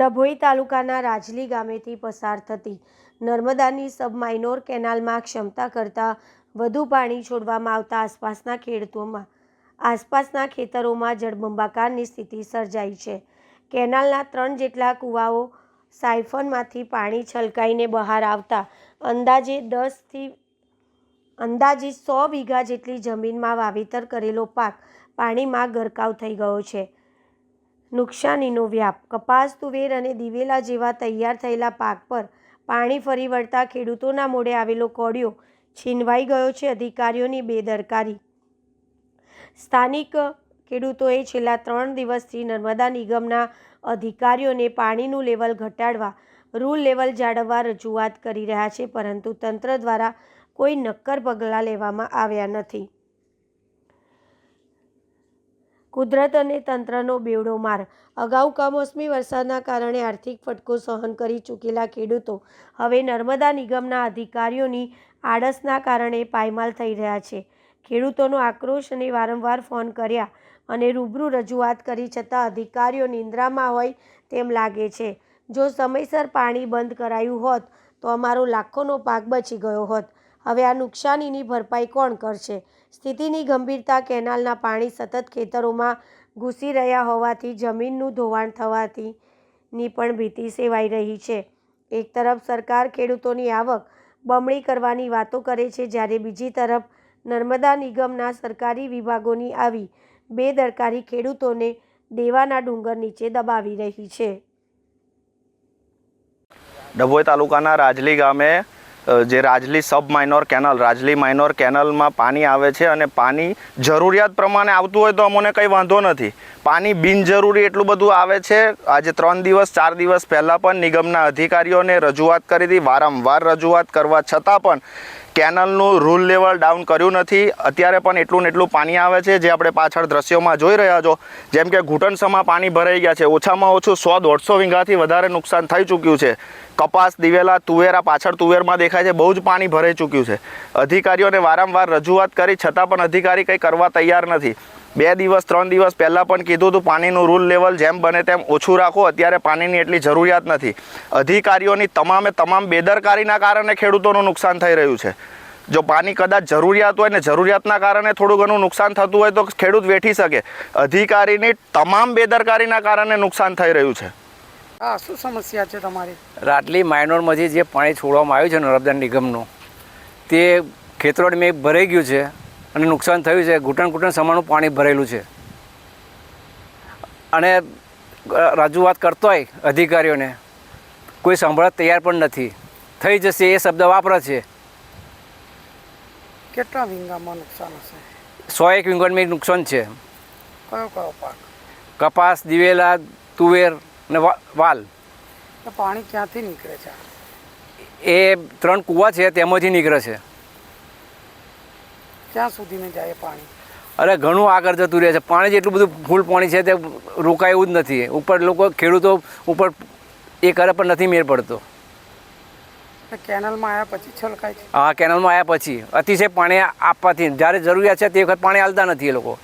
ડભોઈ તાલુકાના રાજલી ગામેથી પસાર થતી નર્મદાની સબમાઇનોર કેનાલમાં ક્ષમતા કરતાં વધુ પાણી છોડવામાં આવતા આસપાસના ખેતરોમાં જળબંબાકારની સ્થિતિ સર્જાઈ છે। કેનાલના 3 જેટલા કૂવાઓ સાયફનમાંથી પાણી છલકાઈને બહાર આવતા અંદાજિત 100 વીઘા જેટલી જમીનમાં વાવેતર કરેલો પાક પાણીમાં ગરકાવ થઈ ગયો છે। નુકસાનીનો વ્યાપ। કપાસ, તુવેર અને દિવેલા જેવા તૈયાર થયેલા પાક પર પાણી ફરી વળતા ખેડૂતોના મોઢે આવેલો કોળિયો છીનવાઈ ગયો છે। અધિકારીઓની બેદરકારી। સ્થાનિક ખેડૂતોએ છેલ્લા 3 દિવસથી નર્મદા નિગમના અધિકારીઓને પાણીનું લેવલ ઘટાડવા, રૂલ લેવલ જાળવવા રજૂઆત કરી રહ્યા છે, પરંતુ તંત્ર દ્વારા કોઈ નક્કર પગલાં લેવામાં આવ્યા નથી। કુદરત અને તંત્રનો બેવડો માર। અગાઉ કમોસમી વરસાદના કારણે આર્થિક ફટકો સહન કરી ચૂકેલા ખેડૂતો હવે નર્મદા નિગમના અધિકારીઓની આળસના કારણે પાયમાલ થઈ રહ્યા છે। ખેડૂતોનો આક્રોશ અને વારંવાર ફોન કર્યા અને રૂબરૂ રજૂઆત કરી છતાં અધિકારીઓ નિંદ્રામાં હોય તેમ લાગે છે। જો સમયસર પાણી બંધ કરાયું હોત તો અમારો લાખોનો પાક બચી ગયો હોત। હવે આ નુકસાનીની ભરપાઈ કોણ કરશે? સ્થિતિની ગંભીરતા। કેનાલના પાણી સતત ખેતરોમાં ઘૂસી રહ્યા હોવાથી જમીનનું ધોવાણ થવાની પણ ભીતિ સેવાઈ રહી છે। એક તરફ સરકાર ખેડૂતોની આવક બમણી કરવાની વાતો કરે છે, જ્યારે બીજી તરફ નર્મદા નિગમના સરકારી વિભાગોની આવી બેદરકારી ખેડૂતોને દેવાના ડુંગર નીચે દબાવી રહી છે। ડભોઈ તાલુકાના રાજલી ગામે જે રાજલી સબમાઇનોર કેનલ, રાજલી માઇનોર કેનલમાં પાણી આવે છે અને પાણી જરૂરિયાત પ્રમાણે આવતું હોય તો અમને કંઈ વાંધો નથી। પાણી બિનજરૂરી એટલું બધું આવે છે। આજે 3 દિવસ 4 દિવસ પહેલાં પણ નિગમના અધિકારીઓને રજૂઆત કરી હતી। વારંવાર રજૂઆત કરવા છતાં પણ કેનલનું રૂલ લેવલ ડાઉન કર્યું નથી। અત્યારે પણ એટલું ને એટલું પાણી આવે છે, જે આપણે પાછળ દ્રશ્યોમાં જોઈ રહ્યા છો, જેમ કે ઘૂંટણસમાં પાણી ભરાઈ ગયા છે। ઓછામાં ઓછું 100-150 વીઘાથી વધારે નુકસાન થઈ ચૂક્યું છે। કપાસ, દિવેલા, તુવેરા, પાછળ તુવેરમાં દેખાય છે, બહુ જ પાણી ભરાઈ ચૂક્યું છે। અધિકારીઓને વારંવાર રજૂઆત કરી છતાં પણ અધિકારી કંઈ કરવા તૈયાર નથી। 2 દિવસ 3 દિવસ પહેલાં પણ કીધું હતું પાણીનું રૂલ લેવલ જેમ બને તેમ ઓછું રાખો, અત્યારે પાણીની એટલી જરૂરિયાત નથી। અધિકારીઓની તમામ બેદરકારીના કારણે ખેડૂતોનું નુકસાન થઈ રહ્યું છે। જો પાણી કદાચ જરૂરિયાત હોય ને જરૂરિયાતના કારણે થોડું ઘણું નુકસાન થતું હોય તો ખેડૂત વેઠી શકે। અધિકારીની તમામ બેદરકારીના કારણે નુકસાન થઈ રહ્યું છે। હા, શું સમસ્યા છે તમારી? રાજલી માઇનોરમાંથી જે પાણી છોડવામાં આવ્યું છે નર્મદા નિગમનું, તે ખેતરોમાં ભરાઈ ગયું છે અને નુકસાન થયું છે। ઘૂંટણ સમાનું પાણી ભરેલું છે અને રજૂઆત કરતો હોય અધિકારીઓને કોઈ સાંભળવા તૈયાર પણ નથી। થઈ જશે એ શબ્દ વાપરે છે। કેટલા વીઘામાં નુકસાન હશે? 101 વીઘામાં નુકસાન છે। કયો પાક? કપાસ, દિવેલા, તુવેર ને વાલ। તો પાણી ક્યાંથી નીકળે છે? એ 3 કૂવા છે, તેમાંથી નીકળે છે। ક્યાં સુધીને જાય પાણી? અરે ઘણું આગળ જતું રહે છે। પાણી જેટલું બધું ફૂલ પાણી છે તે રોકાય એવું જ નથી। ઉપર લોકો ખેડૂતો ઉપર એ કરે પણ નથી મેળ પડતો। કેનલમાં આવ્યા પછી છલકાય છે? હા, કેનલમાં આવ્યા પછી અતિશય પાણી આપવાથી જ્યારે જરૂરિયાત છે તે વખત પાણી આલતા નથી એ લોકો।